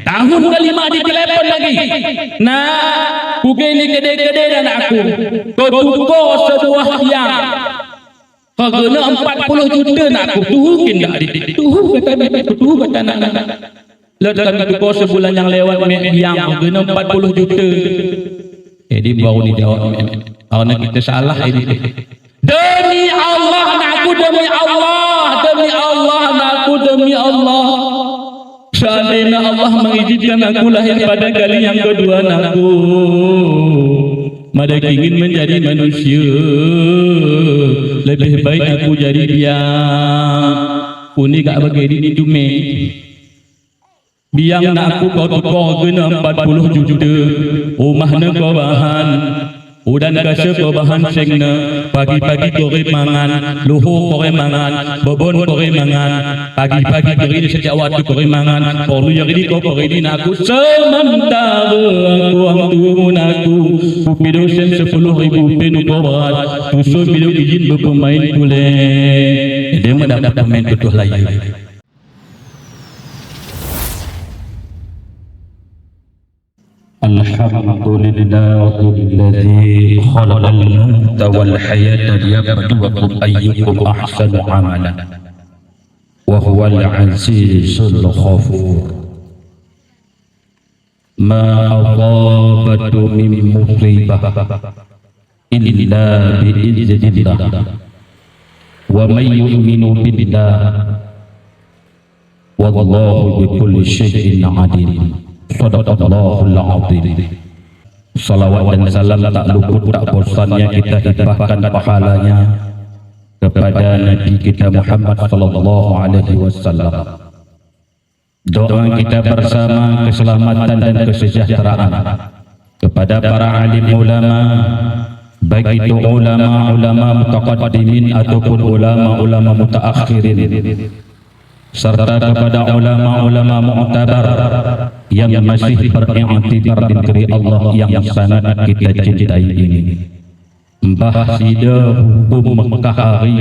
Tahun kelima di telepon lagi. Nah, kugini gede-gede dan aku. Kau tukar sebuah yang harganya 40 juta nak aku. Tuhukin tak adik? Tuhu kata bebek, tuhu kata anak-anak. Lepas kami tukar sebulan yang lewat yang harganya 40 juta. Jadi baru dijawab karena kita salah ini. Demi Allah nak aku, demi Allah, demi Allah nak aku, demi Allah. Seandainya Allah mengizinkan aku lahir pada kali yang kedua aku, mada ingin menjadi manusia, lebih baik aku jadi biang. Uni gak begini dume. Biang nak aku kau tukar kena 40 juta. Rumah nak kau bahan. Udan kasih kau bahan sengna. Pagi-pagi kau mangan, luhur kau mangan, bobon kau mangan. Pagi-pagi kau sejak waktu kau mangan. Perlu yang ini kau ini aku sementara aku ang turun aku. Pido sen 10,000 penu kau berat. Tusul pido izin berpemain boleh. Dia mendapat pemain betul lain. الحمد لله الذي خلق الموت والحياة ليبلوكم أيكم أحسن عملا وهو العزيز الغفور ما أصابت من مصيبة إلا بإذن الله ومن يؤمن بالله والله بكل شيء عليم. Sadaqallahul azim. Salawat dan salam tak luput tak bosannya kita hibahkan pahalanya kepada Nabi kita Muhammad sallallahu alaihi wasallam. Doa kita bersama keselamatan dan kesejahteraan kepada para alim ulama, baik itu ulama mutaqaddimin ataupun ulama mutaakhirin, serta kepada ulama-ulama mu'tabar yang masih beriktibar di negeri Allah yang sangat kita cintai ini. Mbah sida hukum Mekah hari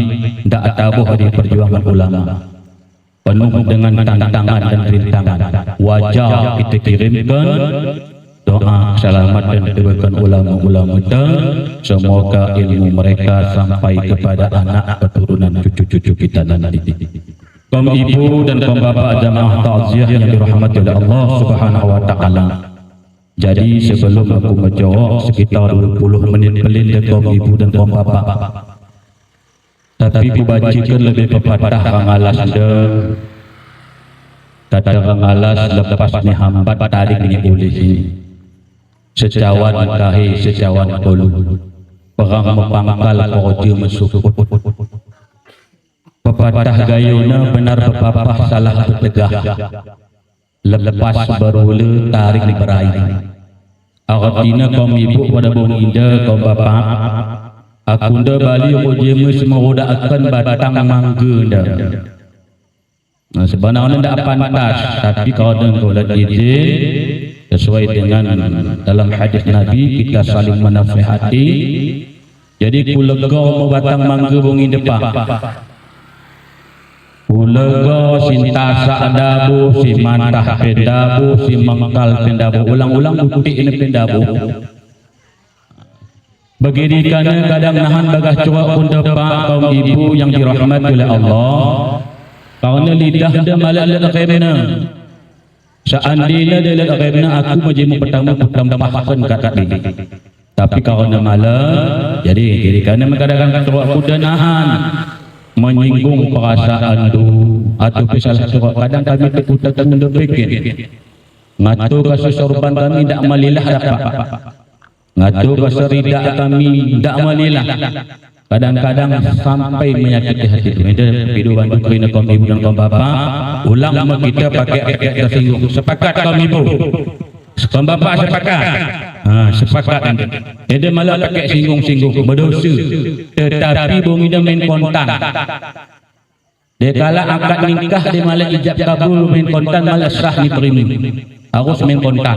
tak tabuh di perjuangan ulama, penuh dengan tantangan dan rintangan. Wajar kita kirimkan doa selamat dan kebaikan ulama-ulama kita. Semoga ilmu mereka sampai kepada anak keturunan cucu-cucu kita nanti. Kaum ibu dan kaum bapak jamaah takziah yang dirahmati oleh Allah Subhanahu wa taala. Jadi sebelum aku menjawab sekitar 20 menit pelin kaum ibu dan kaum bapak. Tapi aku bacakan lebih pepatah rangalas de. Kata rangalas lepas ni hambat tarik ni boleh ini. Secawan kahi secawan kolu. Perang mempangkal korja mesukut. Pepatah gayuna benar pepapah salah bertegah. Lepas berula tarik berair. Artinya kaum ibu pada bung indah kaum bapak. Aku nda bali uji semua akan batang mangga nda. Nah, sebenarnya ndak pantas, tapi kalau dengan ulat izin sesuai dengan dalam hadis Nabi kita saling menasihati. Jadi kulega batang mangga bung depan. Ulega sintasa dabu si mantah pendabu si mengkal pendabu ulang-ulang butik ini pendabu. Begini karena kadang nahan bagah cuak pun depan kaum ibu yang dirahmati oleh Allah. Karena lidah dia malah lidah kemana. Seandainya dia lidah kemana aku menjadi pertama pahkan kata ini. Tapi karena malah jadi karena kadang-kadang cuak pun dia nahan menyinggung perasaan tu atau salah surat kadang kami terputar mendepikir ngatu kasus sorban kami tak malilah dapat ngatu kasus ridak kami tak malilah kadang-kadang sampai menyakiti hati itu. Itu video bantu kerana kaum ibu dan kaum bapa ulama kita pakai ayat tersinggung sepakat kaum ibu kaum bapa sepakat sepakat dia malah pakai singgung-singgung berdosa tetapi bumi dia main kontan dia kala akad nikah dia malah ijab kabul main kontan malah sah diterima harus main kontan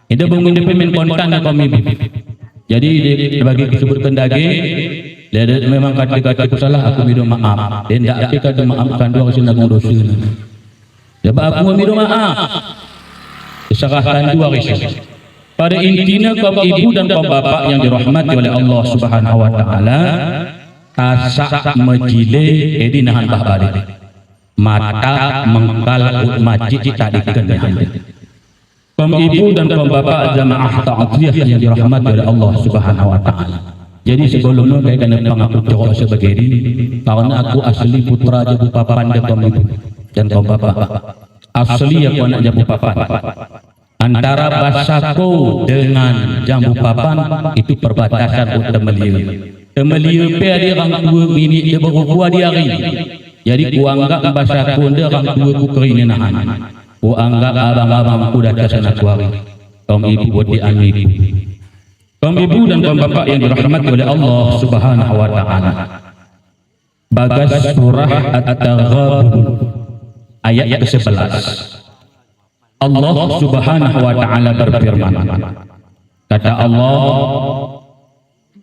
itu bumi dia main kontan kaum ibu. Jadi dia bagi disebutkan daging dia memang kata-kata salah aku minta maaf dia tidak kata maafkan dua kesalahan dosa sebab aku minta maaf serahkan dua risau. Pada intinya kaum ibu dan kaum bapak yang dirahmati oleh Allah Subhanahu wa taala, tasak majile edi nahan bahbalik. Mata mengkal masjid tadi kenyahan. Kaum ibu dan kaum bapak jamaah ta'ziyah yang dirahmati oleh Allah Subhanahu wa taala. Jadi sebelumnya saya kena pangaku cowok sebagai ini karena aku asli putra Jabu Papan dan kaum ibu dan kaum bapak. Asli aku anak Jabu Papan. Antara Basako dengan Jambu Papan itu perbatasan untuk Temeliu. Temeliu pe ada orang tua bini dia berkuah di hari. Jadi ku anggap Basako dia orang tua ku kerinahan. Ku anggap abang-abang ku dah kesana kuari. Kaum ibu buat di amiku. Kaum ibu dan kaum bapak yang dirahmati oleh Allah Subhanahu wa taala. Bagas surah At-Taghabun ayat ke-11. Allah Subhanahu wa taala berfirman. Kata Allah,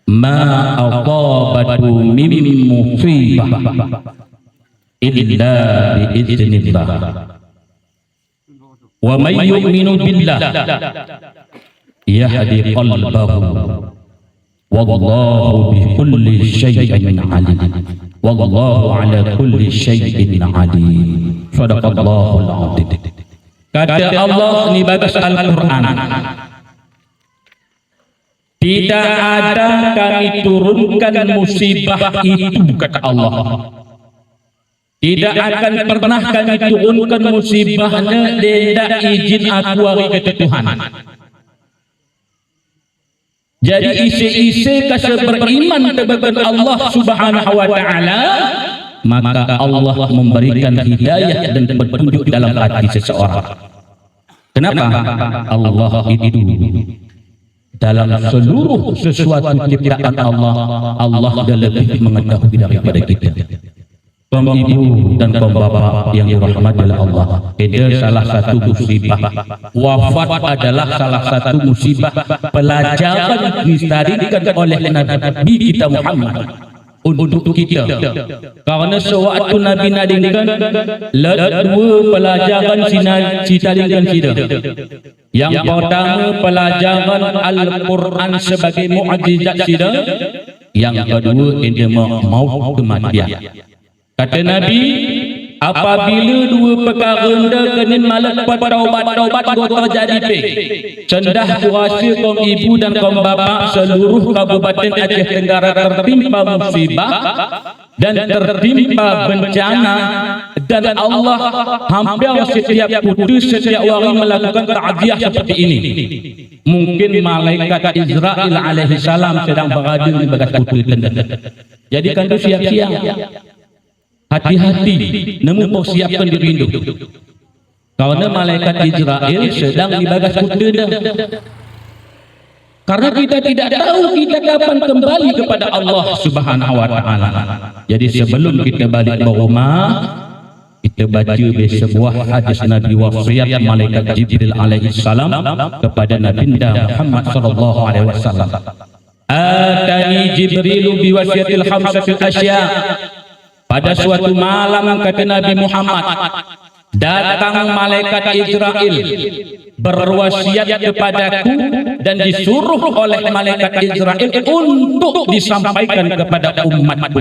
"Ma aqabatu min musibah illa bi idznillah. Wa may yu'minu billah yahdi qalbahu. Wallahu bi kulli syai'in alim. Wallahu ala kulli syai'in alim." Shadaqallahul azim. Kata Allah ni bagas Al-Quran, tidak ada kami turunkan musibah itu, kata Allah. Tidak akan pernah kami turunkan musibahnya tidak izin aku hari kata Tuhan. Jadi isi-isi kasih beriman kepada Allah Subhanahu wa taala, maka Allah memberikan hidayah dan petunjuk dalam hati seseorang. Kenapa? Allah itu dalam seluruh sesuatu ciptaan Allah, Allah dah lebih mengetahui daripada kita. Kaum ibu dan kaum bapak yang dirahmati oleh Allah, ada salah satu musibah. Wafat adalah salah satu musibah pelajaran ditarikan oleh Nabi kita Muhammad untuk kita. Karena sewaktu Nabi nadingkan dua pelajaran ditarikan kita. Yang pertama pelajaran Al-Quran sebagai mukjizat kita. Yang kedua ini maut kematian. Kata Nabi, apabila dua perkara anda kena malam taubat gota jadi pe. Cendah kuasa kaum ibu dan kaum bapa seluruh Kabupaten Aceh Tenggara tertimpa musibah dan tertimpa bencana, dan Allah hampir setiap putus setiap orang melakukan ta'ziah seperti ini. Mungkin malaikat Israel alaihi salam sedang berada di bagas putus tenda. Jadi kan tu siap-siap. Hati-hati, namun persiapkan diri rindu. Karena malaikat Israel sedang di bagas kuda. Karena kita tidak tahu kita kapan kembali kepada Allah Subhanahu wa taala. Jadi sebelum kita balik ke rumah, kita baca sebuah hadis Nabi wasiat malaikat Jibril alaihi salam kepada Nabi Muhammad sallallahu alaihi wasallam. Atani Jibrilu biwasiatil khamsatil asya. Pada suatu malam kata Nabi Muhammad, datang malaikat Israel berwasiat kepadaku dan disuruh oleh malaikat Israel untuk disampaikan kepada umatku.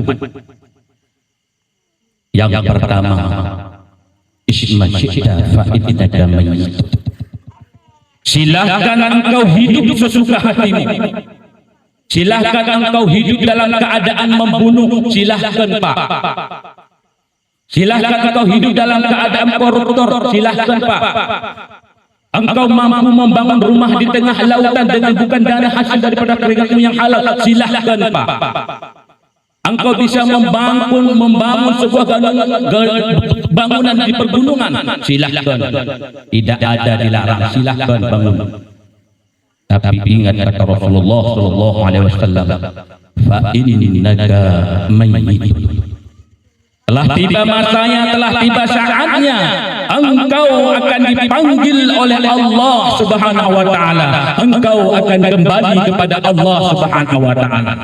Yang pertama, isma syi'ta fa'idnaka mayyit. Silakan engkau hidup sesuka hatimu. Silahkan engkau hidup dalam keadaan membunuh, silahkan Pak. Silahkan engkau hidup dalam keadaan koruptor, silahkan Pak. Engkau mampu membangun rumah di tengah lautan dengan bukan dana hasil daripada keringatmu yang halal, silahkan Pak. Engkau bisa membangun sebuah bangunan di pergunungan, silahkan. Tidak ada dilarang, silahkan bangun. Tapi ingat kata Rasulullah sallallahu alaihi wasallam, fa innaka mayyit. Telah tiba masanya, telah tiba saatnya engkau akan dipanggil oleh Allah Subhanahu wa taala. Engkau akan kembali kepada Allah Subhanahu wa taala.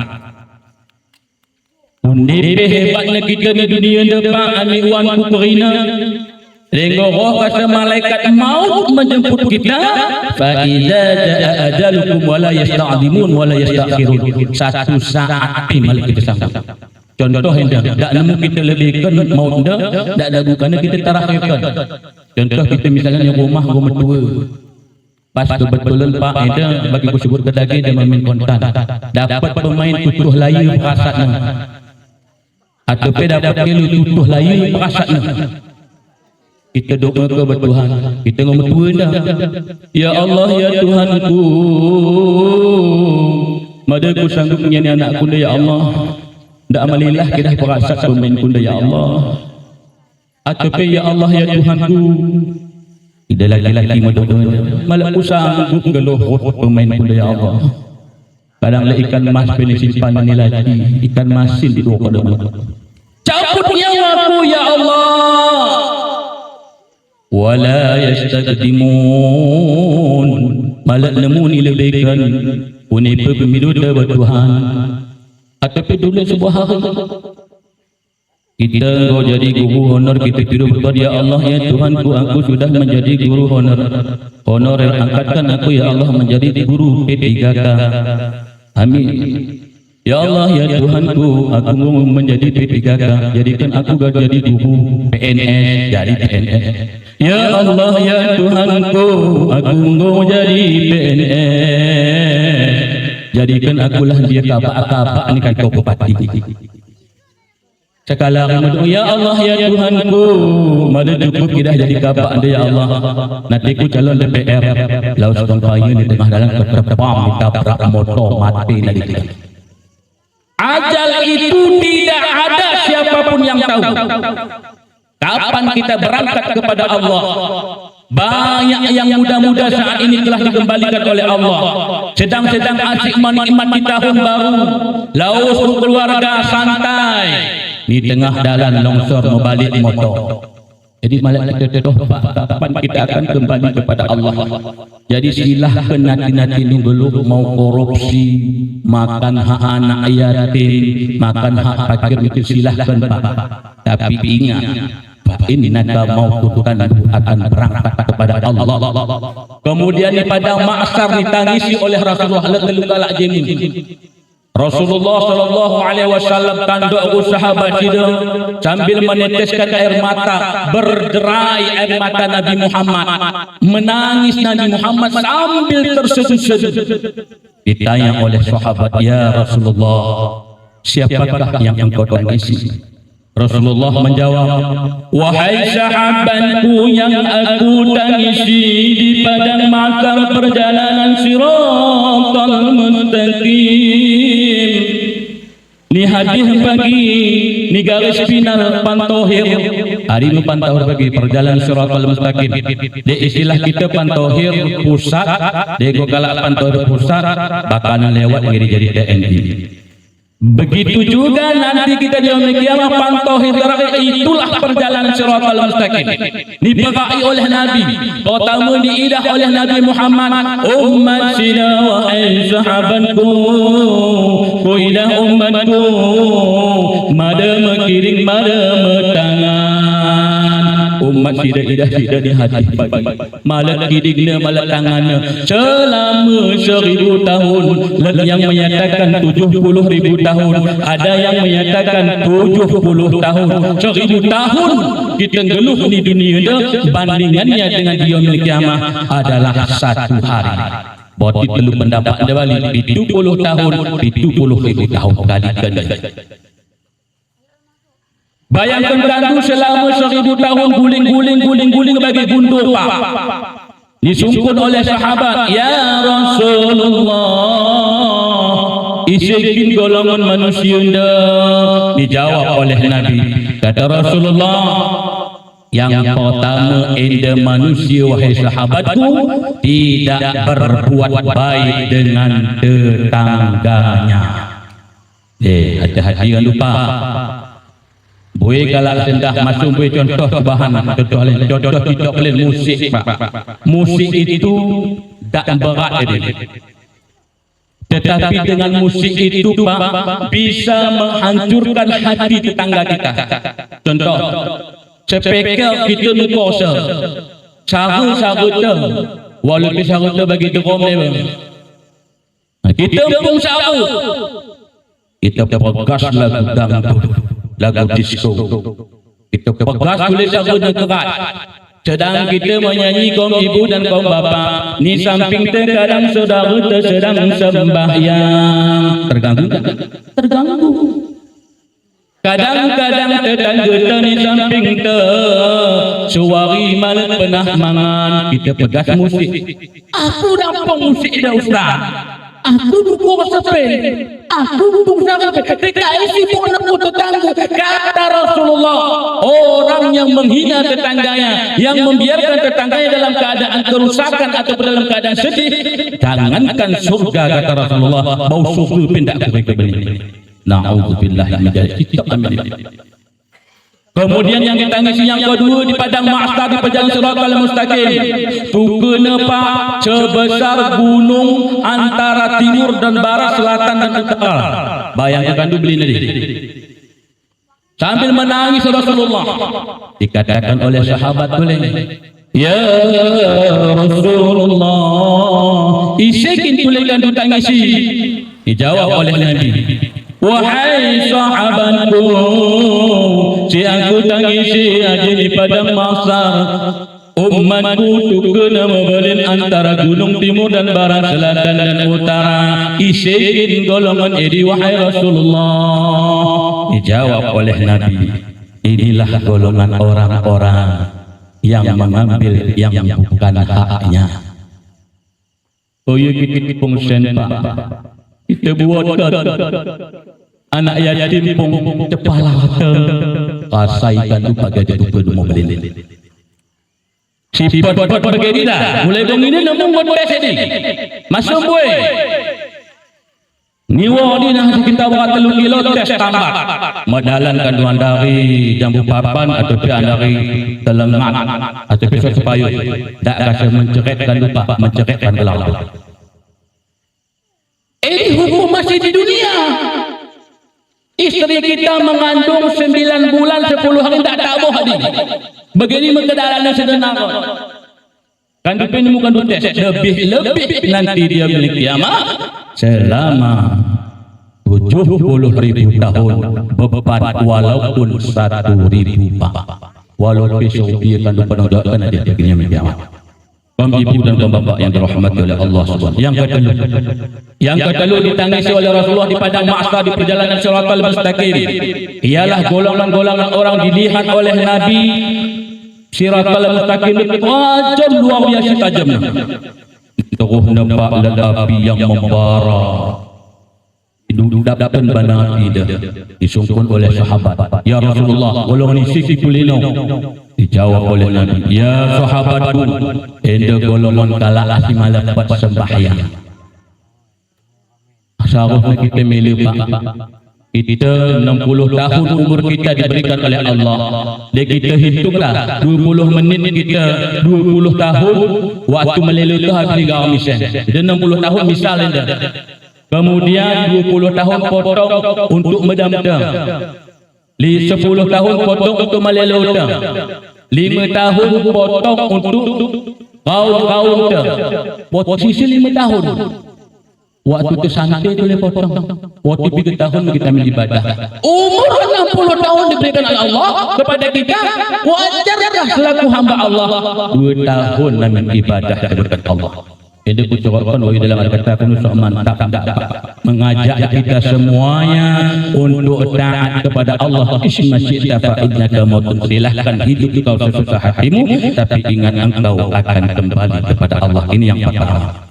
Undipe hebatnya kita di dunia depan ani uanku perina. Dengoh kata malaikat maut menjemput kita, fa idza jaa ajalukum wala yasta'dimun wala yastakhirun. Satu saat malaikat kita sambut. Contoh hendak dak nemu kita lebihkan maut dak ada bukannya kita terakhirkan. Contoh kita misalnya rumah tua. Pas kebetulan Pak Eda bagi ku sebut ke daging dia main kontan. Dapat pemain tutuh layu perasaan. Atau dapat kelu tutuh layu perasaan. Kita doa ke Tuhan, kita ngomong tua dah. Ya Allah ya Tuhanku, mada ku sanggup menyanyi anakku dah ya Allah. Ndak amalilah kita perasa pemain ku dah ya Allah. Atau ya Allah ya Tuhanku, tidak lagi-lagi mendoa. Malah ku sanggup geluh pemain ku dah ya Allah. Kadang ikan mas pilih simpan ni lagi, ikan masin di dua kodam. Cabut nyawaku ya Allah. Wala yastaqdimun, malak lemuni lebihkan unipa pemilu dah Tuhan. Atau dulu sebuah hari kita kau jadi guru honor, kita tidur berdoa ya Allah ya Tuhanku, aku sudah menjadi guru honor. Honorer angkatkan aku ya Allah menjadi guru P3K. Amin. Ya Allah ya Tuhanku, aku mau menjadi P3K, jadikan aku jadi guru PNS, jadi PNS. Ya Allah ya Tuhanku, aku mau jadi PNS, jadikan akulah dia kabak-kabak ni kan kau bupati. Sekarang ya Allah ya Tuhanku, mada cukup kita jadi kabak dia ya Allah. Nanti ku calon DPR, lalu setong kayu di tengah dalam tertepam ditabrak motor mati lagi. Ajal itu tidak ada siapapun yang tahu kapan kita berangkat kepada Allah. Banyak yang muda-muda saat ini telah dikembalikan oleh Allah, sedang-sedang asyik menikmati tahun baru, laus keluarga santai, di tengah jalan longsor membalik motor. Jadi malaikat itu kapan kita akan kembali kepada Allah. Jadi silahkan nanti nunggu mau korupsi, makan hak anak yatim, makan hak fakir itu silahkan Pak. Tapi ingat, ini naga mau tutukan akan berangkat kepada Allah. Kemudian di padang mahsyar ditangisi oleh Rasulullah sallallahu alaihi wasallam. Rasulullah sallallahu alaihi wasallam tanduk sahabat dia sambil meneteskan air mata, berderai air mata Nabi Muhammad, menangis Nabi Muhammad sambil terseduh-seduh. Ditanya oleh sahabat, ya Rasulullah, siapakah yang engkau tangisi? Rasulullah menjawab, wahai sahabatku yang aku tangisi di padang mahsyar perjalanan Shiratal Mustaqim. Ni hadis bagi ni garis final pantohir. Hari ini pantohir bagi perjalanan Shiratal Mustaqim. Di istilah kita pantohir pusat, di gokala pantohir pusat bakalan lewat jadi TNI. Begitu juga nanti kita di yaumul kiamah pantohir terakhir, itulah perjalanan Shiratal Mustaqim. Dipakai oleh Nabi, pertama diidah oleh Nabi Muhammad, ummat sina wahai sahabatku, kuidah ummatku, mada mekiring mada metangan. Umat tidak di hati pagi, malah kiringnya malah tangannya selama 1000 tahun. Yang menyatakan 70.000 tahun, ada yang menyatakan 70 tahun. 1000 tahun kita geluh di dunia ini, bandingannya dengan yaumul kiamah adalah 1 hari. Berarti perlu pendapat anda balik 70 tahun, 70.000 tahun kalikan. Bayangkan gandu selama 1000 tahun guling bagi gundur Pak. Disumpun oleh sahabat, ya Rasulullah, isikin golongan manusia dah. Dijawab oleh Nabi, kata Rasulullah, yang pertama enda manusia wahai sahabatku tidak berbuat baik dengan tetangganya. Hati-hati jangan lupa. Boleh kalau sendah masuk boleh contoh bahan, contoh kita boleh musik Pak. Musik itu tak berat ini. Tetapi dengan musik itu Pak bisa menghancurkan hati tetangga kita. Contoh, Sepeka kita nukosa. Cara tu. Walaupun cara tu bagi dekom ni. Kita pun cara. Kita pegas lagu dangdut, lagu disco. Kita pegas tulis lagu kerat. Sedang kita menyanyi kaum ibu dan kaum bapa, ni samping terkadang saudara sedang sembahyang. Terganggu tak? Terganggu. Kadang-kadang tetangga ni samping suari malam pernah mangan. Kita pegas musik. Aku nampak musik dah Ustaz. Aku dukung sepel. Aku dukung sepel. Tidak isi pun aku tetangga. Kata Rasulullah, orang yang menghina tetangganya, yang membiarkan tetangganya dalam keadaan kerusakan atau dalam keadaan sedih, jangankan surga, kata Rasulullah, bau surga pindah ke beli. Na'udzubillah min dzalik. Kita amin. Kemudian yang ditangisi yang kedua di padang mahsyar di perjalanan siratal mustaqim. Tukuna pak sebesar gunung antara timur dan barat, selatan dan utara. Bayangkan tu beli nanti. Sambil menangis Rasulullah. Dikatakan oleh sahabat boleh. Ya Rasulullah, isikin tulikan tu tangisi. Dijawab oleh Nabi. Wahai sahabatku, si aku tangisi aja di padang mahsyar. Umatku tukuna membelin antara gunung timur dan barat, selatan dan utara. Isikin golongan ini wahai Rasulullah. Dijawab oleh Nabi, inilah golongan orang-orang yang mengambil yang bukan haknya. Oh ya, kita pengsen Pak, kita buat anak yatim pun kepala kasaikan tu pakai tukar rumah belin. Sifat begini dah. Mulai dong ini namun buat ini. Masuk boy. Niwa ni nak kita buat 3 kilo tes tambah. Madalan kandungan dari jambu papan atau pian dari telengat atau pisau sepayuk. Tak kasih menceretkan lupa, menceretkan gelang. Ini hukum masih di dunia. Isteri kita mengandung 9 bulan 10 hari tak tahu hadir. Begini keadaannya sederhana. Kandung ini bukan tes, lebih nanti dia milik kiamat selama 70.000 tahun bebat walaupun 1.000 pak. Walaupun besok dia kandung penodakkan dia begini milik kiamat. Kaum ibu dan kaum bapa yang dirahmati oleh Allah Subhanahu. Yang kedua ditangisi oleh Rasulullah di padang mahsyar di perjalanan siratal mustaqim ialah golongan-golongan orang dilihat oleh Nabi siratal mustaqim tajam, luar biasa tajamnya. Terus nampak api yang membara. Dudapkan bana tidak disungkun oleh sahabat. Ya Rasulullah, golongan ini sisi kulino. Dijawab oleh Nabi, ya sahabatku, enda golongan kala asima lepas sembahyang. Seharusnya kita milih Pak. Kita 60 tahun umur kita diberikan oleh Allah. Dan kita hitunglah 20 menit kita 20 tahun waktu meleleh tu habis gaul misal. Dia 60 tahun misal enda. Kemudian 20 tahun potong untuk medam-dam. 10 tahun potong untuk meleleh. 5 tahun potong untuk kaum-kaum. Posisi 5 tahun. Waktu itu santai boleh potong. Waktu 3 tahun kita beribadah. Umur 60 tahun diberikan oleh Allah kepada kita. Wajarlah selaku hamba Allah 2 tahun namun ibadah kepada Allah. Ini kucurkan wahai dalam kata kunusuk mantap mengajak kita semuanya untuk taat kepada Allah. Ismasyita fa'idnaka mautun, silahkan hidup kau sesusah hatimu, tapi ingat engkau akan kembali kepada Allah. Ini yang pertama.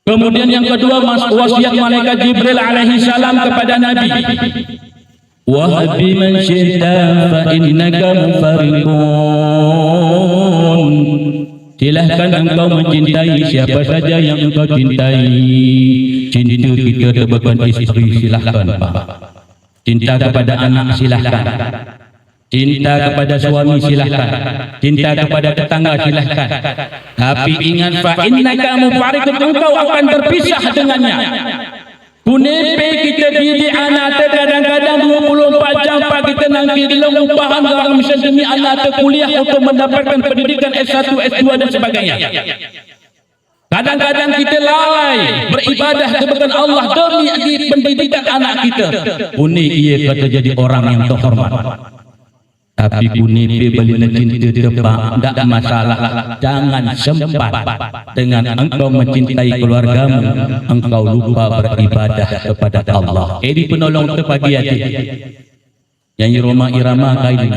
Kemudian yang kedua, wasiat malaikat Jibril alaihi salam kepada Nabi. Wahbi man syi'ta fa innaka mufarriqun. Silahkan engkau mencintai siapa saja yang engkau cintai. Cinta kita kepada isteri silahkan Pak. Cinta kepada anak silahkan. Cinta kepada suami silahkan. Cinta kepada tetangga silahkan. Tapi ingat fa innaka mufariqun, engkau akan terpisah dengannya. Kunepe kita didik anak kadang-kadang 24 jam pak kita nanti upahan dalam mission demi anak kuliah untuk mendapatkan pendidikan S1, S2 dan sebagainya. Kadang-kadang kita lalai beribadah kepada Allah demi pendidikan anak kita. Kuni ia kata jadi orang yang terhormat. Tapi kuni beli cinta tepak, tak masalah. Jangan sempat dengan engkau mencintai keluargamu, engkau lupa beribadah kepada Allah. Ini penolong terpagi hati. Yang Roma Irama kain.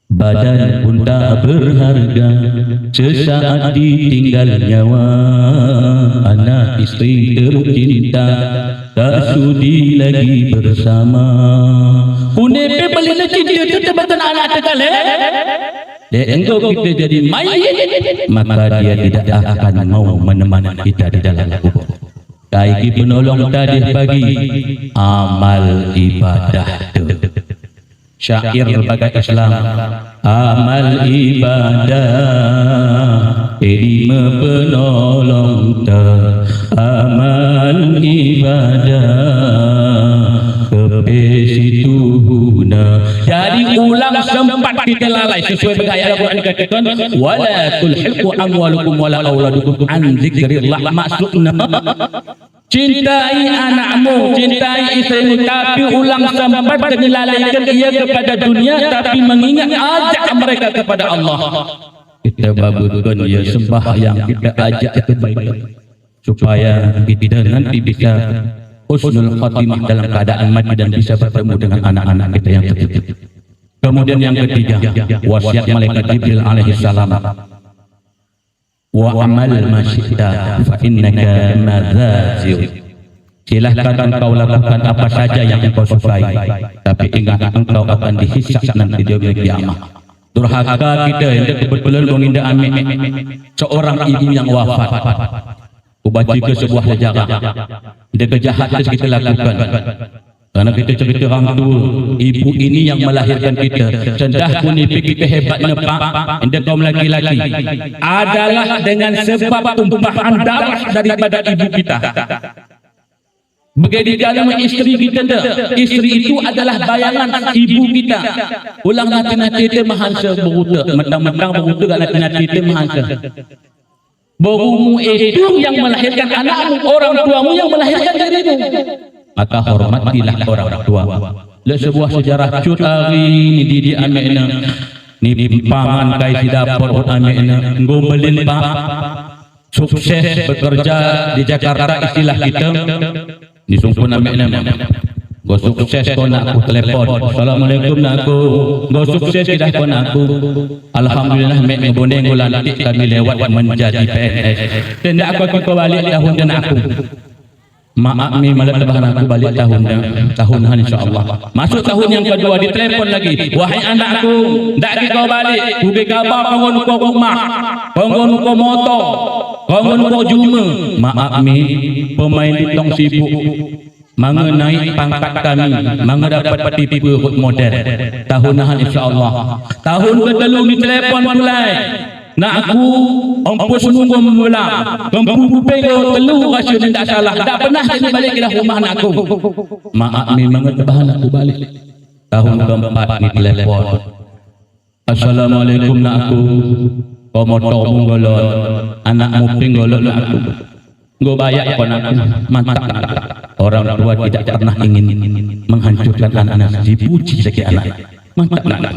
Badan pun tak berharga, sesaat ditinggal nyawa. Anak istri tercinta, tak sudi lagi bersama. Kunepe beli cinta tetapkan anak terkale. Engkau kita jadi mayit, maka dia tidak akan mau menemani kita di dalam kubur. Kaiki penolong tadi pagi, amal ibadah tu. Syair bagai Islam, amal ibadah ilmu penolong ta, amal ibadah kepesituhuna. Jadi ulang sempat kita lalai sesuai dengan ayat Al-Quran dikatakan wala tulhiqu amwalukum wala auladukum an dzikrillah. Maksudnya cintai anakmu, cintai istrimu, tapi ulang sempat melalaikan ia kepada dunia, tapi mengingat ajak mereka kepada Allah. Kita babutkan ya sembahyang, kita ajak kebaikan supaya kita nanti bisa husnul khatimah dalam keadaan mati dan bisa bertemu dengan anak-anak kita yang tertib. Kemudian yang ketiga, wasiat malaikat Jibril alaihi salam. Wa amal masyita fa innaka mazazir. Silahkan engkau lakukan apa saja yang engkau sukai, tapi ingat engkau akan dihisab nanti di hari kiamat. Durhaka kita yang kebetulan mengindah amin seorang ibu yang wafat. Ubaca ke sebuah sejarah. Dia kejahatan kita lakukan. Karena kita cerita orang tua, ibu ini yang melahirkan kita. Sendah kunipi kita hebatnya pak, anda kaum laki-laki adalah dengan sebab tumpahan darah daripada ibu kita. Begitu dalam istri kita, istri itu adalah bayangan ibu kita. Ulang nanti kita mahansa beruta, mentang-mentang beruta nanti kita mahansa. Barumu itu yang melahirkan anakmu, orang tuamu yang melahirkan dirimu. Maka hormatilah orang tua. Le sebuah sejarah cut hari ni di amena ni pangan kai si dapur amena ngombalin pak sukses bekerja di Jakarta istilah kita ni sungpun amena go sukses ko nak aku telepon assalamualaikum nak aku go sukses kita ko nak aku alhamdulillah mek ngebondeng ngolantik kami lewat menjadi PNS tenda aku balik tahun dan aku maaf mi malah tabahan aku balik tahunan insyaallah. Masuk tahun yang kedua ditelepon lagi. Wahai anakku, dak kau balik. Ku kabar kau ko rumah. Kau ko motor. Kau ko juma. Maaf mi, pemain ditong sibuk mengenai pangkat kami, mendapat tipe model. Tahunan insyaallah. Tahun kedua ditelepon mulai. Nak aku ompos nunggu mula kempu pego telu rasio tidak salah tak pernah jadi balik ke rumah anakku. Maaf memang tebahan aku balik. Tahun keempat ni telepon. Assalamualaikum nak aku. Kau motor golot, anakmu pinggolot nak aku. Go bayak kon aku. Mantap. Orang tua tidak pernah ingin menghancurkan anak-anak, dipuji lagi anak. Mantap nak.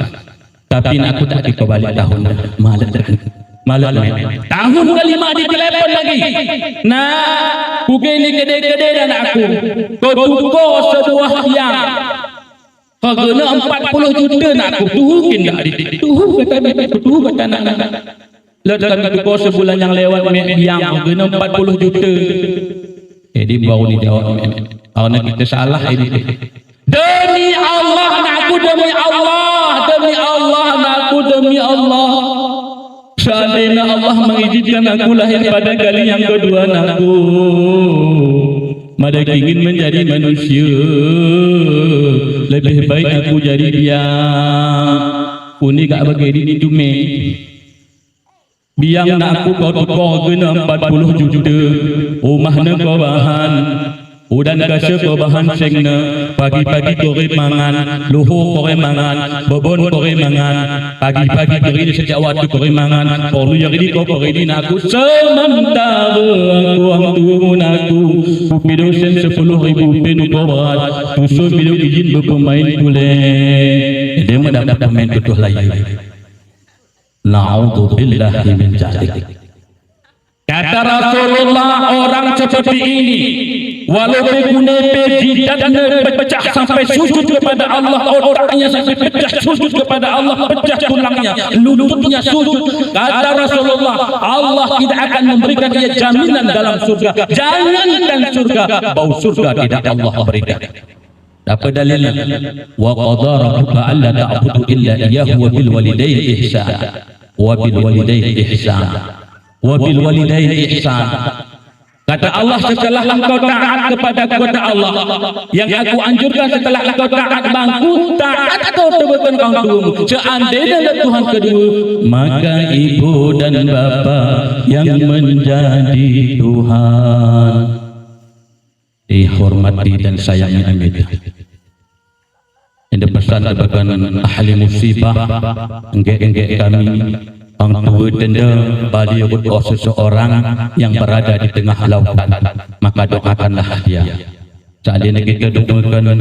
Tapi aku tak dikembali tahun malam tahun kelima di telepon lagi. Nah, bukan ini gede-gede dan aku. Kau tunggu sebuah yang harganya 40 juta nak aku tuhukin tak di tuh kata anak. Lepas tunggu sebulan yang lewat yang harganya 40 juta. Jadi baru ni jawab. Karena kita salah ini. Demi Allah nak aku, demi Allah, demi Allah nak aku, demi Allah. Seandainya Allah mengizinkan aku lahir pada kali yang kedua nakku, mereka ingin menjadi manusia. Lebih baik aku jadi biang. Uni gak begini di dume. Biang nak aku kau kena 40 juta. Rumah nak kau bahan. Udan kasih bahan sengna, pagi-pagi kore mangan, luhur kore mangan, bobon kore mangan, pagi-pagi kore di sejak waktu kore mangan, perlu yang ini kau kore ini aku sementara aku angtumun aku, kupi dosen 10.000 penu korat, tusul bilu izin berpemain tulen, dia mendapat pemain tutuh lain. Na'udzubillahi min dzalik. Kata Rasulullah, orang seperti ini walaupun kunepe jidatnya pecah sampai sujud kepada Allah, otaknya sampai pecah sujud kepada Allah, pecah tulangnya, lututnya sujud. Kata Rasulullah, Allah tidak akan memberikan dia jaminan dalam surga. Jangankan surga, bau surga tidak Allah berikan. Apa dalilnya? Wa qadara rabbuka alla ta'budu illa iyyahu wa bil walidayni ihsana. Wa bil walidayni ihsana. Wa bil walidayni ihsana. Kata Allah, setelah engkau taat kepada kata Allah, yang aku anjurkan setelah engkau taat bangku, taat kau kepada orang tuamu. Seandainya Tuhan kedua, maka ibu dan bapa yang menjadi Tuhan dihormati dan sayangi. Amin. Ini pesan kepada ahli musibah, enggak kami, orang tua tenda bali untuk seseorang yang berada di tengah lautan, maka doakanlah dia. Seandainya kita doakan,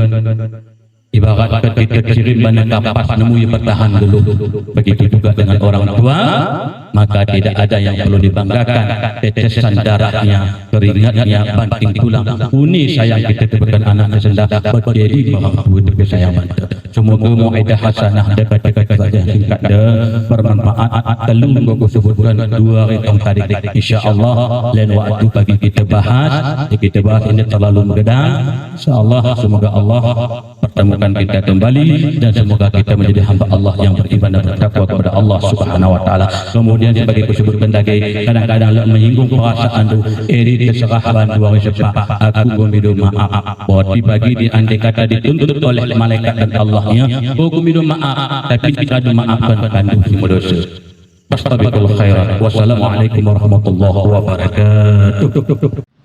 ibarat kita kirim banyak kapas nemu yang bertahan dulu. Begitu juga dengan orang tua, maka tidak ada yang perlu dibanggakan. Tetesan darahnya, keringatnya, banting tulang, uni sayang kita kepada anak kesendak, berdiri orang tua itu kesayangan. Semoga muaidah hasanah dekat-dekat saja singkat bermanfaat. Telung aku sebutkan dua retong tarik. InsyaAllah lain waktu bagi kita bahas ini terlalu mengedang. InsyaAllah semoga Allah pertemukan kita kembali dan semoga kita menjadi hamba Allah yang beribadah bertakwa kepada Allah Subhanahu wa taala. Kemudian sebagai disebutkan tadi, kadang-kadang menyinggung perasaan tu, terserah bantu orang sepak, aku meminta maaf. Bodi bagi di andai kata dituntut oleh malaikat dan Allahnya, aku meminta maaf, tapi kita maafkan kandu semua dosa. Fastabiqul khairat. Wassalamualaikum warahmatullahi wabarakatuh.